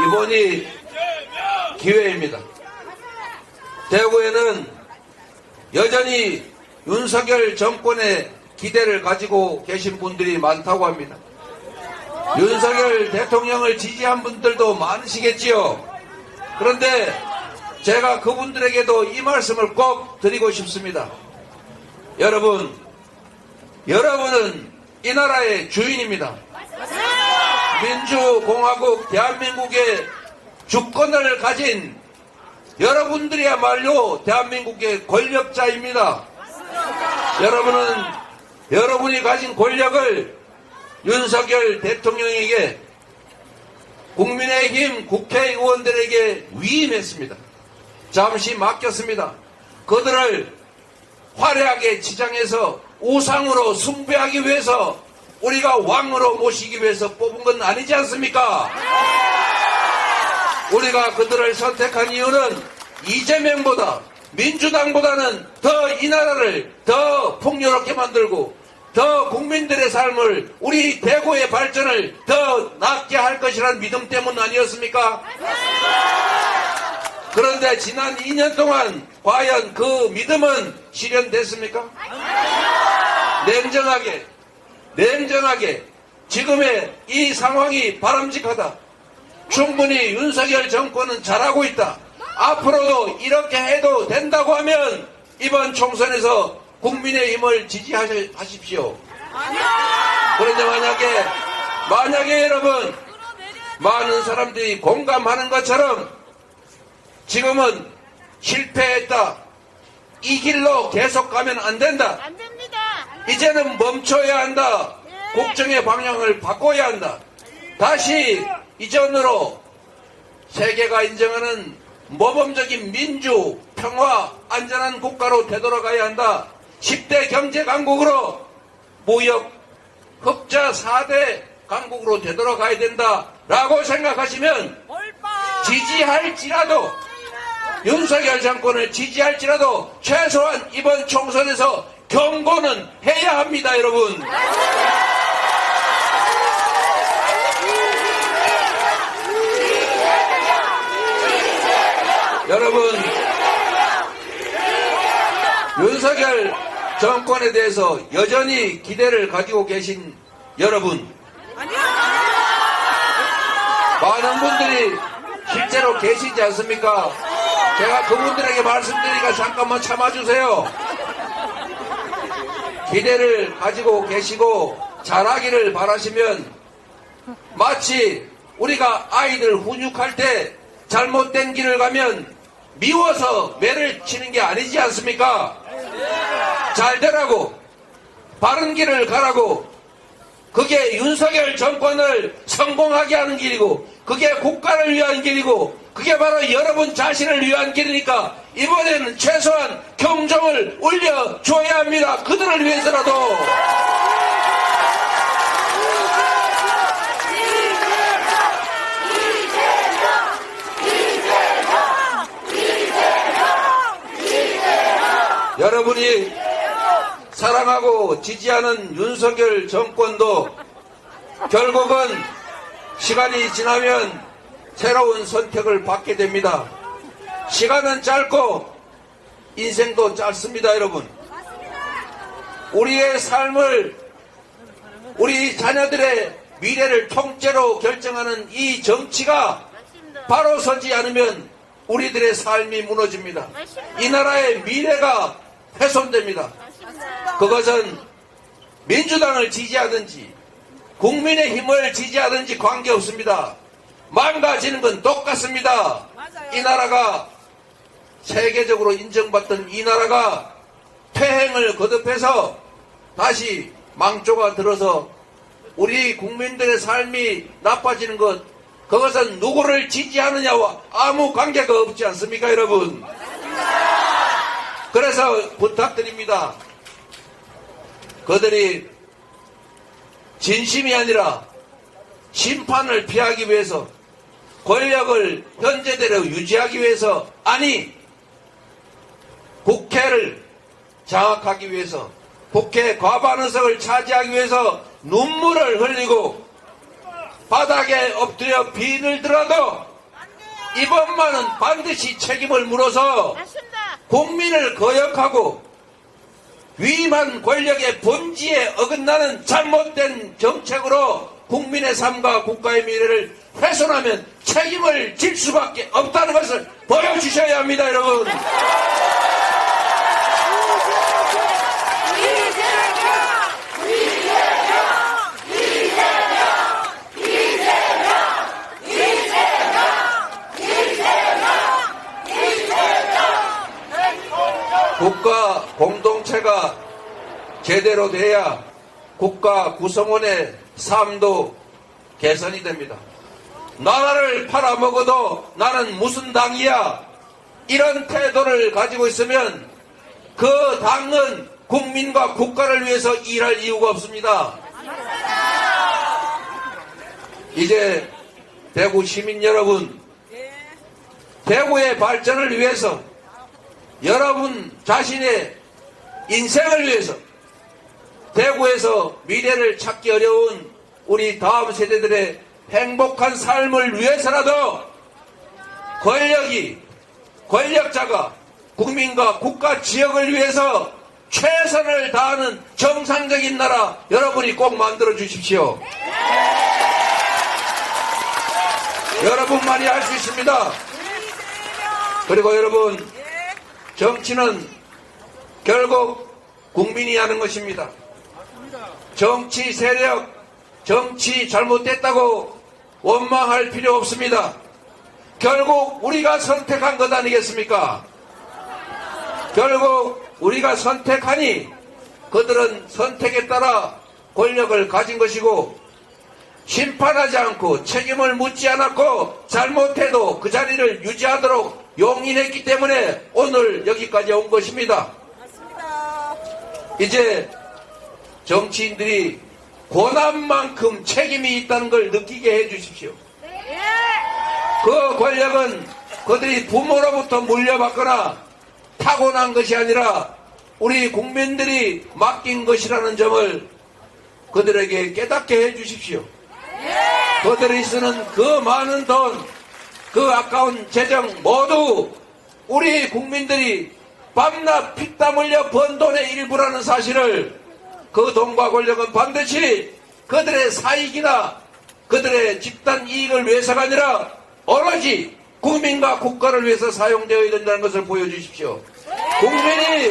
이번이 기회입니다. 대구에는 여전히 윤석열 정권의 기대를 가지고 계신 분들이 많다고 합니다. 윤석열 대통령을 지지한 분들도 많으시겠지요. 그런데 제가 그분들에게도 이 말씀을 꼭 드리고 싶습니다. 여러분은 이 나라의 주인입니다. 민주공화국 대한민국의 주권을 가진 여러분들이야말로 대한민국의 권력자입니다. 여러분이 가진 권력을 윤석열 대통령에게, 국민의힘 국회의원들에게 위임했습니다. 잠시 맡겼습니다. 그들을 화려하게 치장해서 우상으로 숭배하기 위해서, 우리가 왕으로 모시기 위해서 뽑은 건 아니지 않습니까? 우리가 그들을 선택한 이유는 이재명보다, 민주당보다는 더 이 나라를 더 풍요롭게 만들고 더 국민들의 삶을, 우리 대구의 발전을 더 낫게 할 것이라는 믿음 때문 아니었습니까? 그런데 지난 2년 동안 과연 그 믿음은 실현됐습니까? 냉정하게 지금의 이 상황이 바람직하다. 충분히 윤석열 정권은 잘하고 있다. 앞으로도 이렇게 해도 된다고 하면 이번 총선에서 국민의힘을 지지하십시오. 그런데 만약에 여러분, 많은 사람들이 공감하는 것처럼 지금은 실패했다, 이 길로 계속 가면 안 된다, 안 됩니다. 이제는 멈춰야 한다, 국정의 방향을 바꿔야 한다, 다시 이전으로 세계가 인정하는 모범적인 민주, 평화, 안전한 국가로 되돌아가야 한다, 10대 경제 강국으로, 무역 흑자 4대 강국으로 되돌아가야 된다라고 생각하시면, 지지할지라도, 윤석열 정권을 지지할지라도 최소한 이번 총선에서 경고는 해야 합니다, 여러분. 여러분, 윤석열 정권에 대해서 여전히 기대를 가지고 계신 여러분, 많은 분들이 실제로 계시지 않습니까? 제가 그분들에게 말씀드리니까 잠깐만 참아주세요. 기대를 가지고 계시고 잘하기를 바라시면, 마치 우리가 아이들 훈육할 때 잘못된 길을 가면 미워서 매를 치는 게 아니지 않습니까? 잘 되라고, 바른 길을 가라고, 그게 윤석열 정권을 성공하게 하는 길이고, 그게 국가를 위한 길이고, 그게 바로 여러분 자신을 위한 길이니까 이번에는 최소한 경종을 울려줘야 합니다. 그들을 위해서라도. 여러분이 사랑하고 지지하는 윤석열 정권도 결국은 시간이 지나면 새로운 선택을 받게 됩니다. 시간은 짧고 인생도 짧습니다, 여러분. 우리의 삶을, 우리 자녀들의 미래를 통째로 결정하는 이 정치가 바로 서지 않으면 우리들의 삶이 무너집니다. 이 나라의 미래가 훼손됩니다. 그것은 민주당을 지지하든지 국민의힘을 지지하든지 관계없습니다. 망가지는 건 똑같습니다. 이 나라가, 세계적으로 인정받던 이 나라가 퇴행을 거듭해서 다시 망조가 들어서 우리 국민들의 삶이 나빠지는 것, 그것은 누구를 지지하느냐와 아무 관계가 없지 않습니까, 여러분? 그래서 부탁드립니다. 그들이 진심이 아니라 심판을 피하기 위해서, 권력을 현재대로 유지하기 위해서, 아니 국회를 장악하기 위해서, 국회 과반 의석을 차지하기 위해서 눈물을 흘리고 바닥에 엎드려 비늘 들어도 이번만은 반드시 책임을 물어서 맞습니다. 국민을 거역하고 위임한 권력의 본질에 어긋나는 잘못된 정책으로 국민의 삶과 국가의 미래를 훼손하면 책임을 질 수밖에 없다는 것을 보여주셔야 합니다, 여러분. 국가 공동체가 제대로 돼야 국가 구성원의 삶도 개선이 됩니다. 나라를 팔아먹어도 나는 무슨 당이야, 이런 태도를 가지고 있으면 그 당은 국민과 국가를 위해서 일할 이유가 없습니다. 이제 대구 시민 여러분, 대구의 발전을 위해서, 여러분 자신의 인생을 위해서, 대구에서 미래를 찾기 어려운 우리 다음 세대들의 행복한 삶을 위해서라도 권력자가 국민과 국가 지역을 위해서 최선을 다하는 정상적인 나라 여러분이 꼭 만들어 주십시오. 여러분만이 할 수 있습니다. 그리고 여러분, 정치는 결국 국민이 하는 것입니다. 정치 세력, 정치 잘못됐다고 원망할 필요 없습니다. 결국 우리가 선택한 것 아니겠습니까? 결국 우리가 선택하니 그들은 선택에 따라 권력을 가진 것이고, 심판하지 않고 책임을 묻지 않았고 잘못해도 그 자리를 유지하도록 용인했기 때문에 오늘 여기까지 온 것입니다. 맞습니다. 이제 정치인들이 고난만큼 책임이 있다는 걸 느끼게 해 주십시오. 그 권력은 그들이 부모로부터 물려받거나 타고난 것이 아니라 우리 국민들이 맡긴 것이라는 점을 그들에게 깨닫게 해 주십시오. 그들이 쓰는 그 많은 돈, 그 아까운 재정 모두 우리 국민들이 밤낮 피땀 흘려 번 돈의 일부라는 사실을, 그 돈과 권력은 반드시 그들의 사익이나 그들의 집단 이익을 위해서가 아니라 오로지 국민과 국가를 위해서 사용되어야 된다는 것을 보여주십시오. 국민이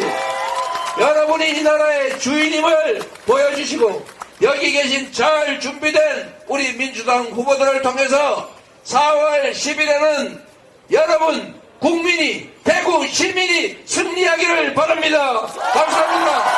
여러분이 이 나라의 주인임을 보여주시고, 여기 계신 잘 준비된 우리 민주당 후보들을 통해서 4월 10일에는 여러분 국민이, 대구 시민이 승리하기를 바랍니다. 감사합니다.